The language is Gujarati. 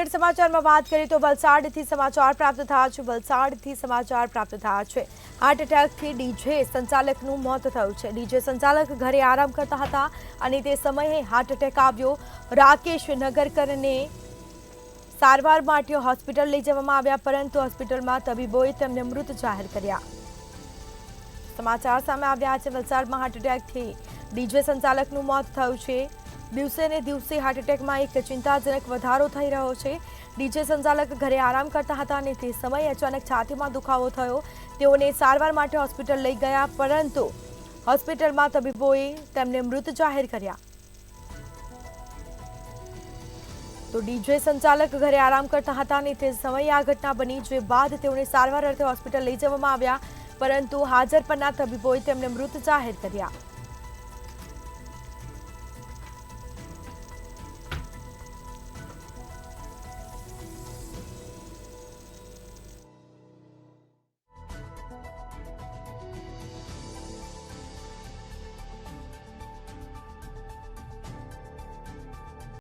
આગળ સમાચારમાં વાત કરીએ તો વલસાડથી સમાચાર પ્રાપ્ત થયા છે. વલસાડથી સમાચાર પ્રાપ્ત થયા છે. હાર્ટ એટેકથી ડીજે સંચાલકનું મોત થયું છે. ડીજે સંચાલક ઘરે આરામ કરતા હતા અને તે સમયે હાર્ટ એટેક આવ્યો. રાકેશ નગરકરને સારવાર માટે હોસ્પિટલ લઈ જવામાં આવ્યા, પરંતુ હોસ્પિટલમાં તબીબોએ તેમને મૃત જાહેર કર્યા. સમાચાર સામે આવ્યા છે. વલસાડમાં હાર્ટ એટેકથી ડીજે સંચાલકનું મોત થયું છે. દિવસે ને દિવસે હાર્ટ એટેકમાં એક ચિંતાજનક વધારો થઈ રહ્યો છે. ડીજે સંચાલક ઘરે આરામ કરતા હતા અને તે સમયે અચાનક છાતીમાં દુખાવો થયો. તેઓને સારવાર માટે હોસ્પિટલ લઈ ગયા, પરંતુ હોસ્પિટલમાં તબીબોએ તેમને મૃત જાહેર કર્યા. તો ડીજે સંચાલક ઘરે આરામ કરતા હતા અને તે સમયે આ ઘટના બની, જે બાદ તેઓને સારવાર અર્થે હોસ્પિટલ લઈ જવામાં આવ્યા, પરંતુ હાજર પરના તબીબોએ તેમને મૃત જાહેર કર્યા.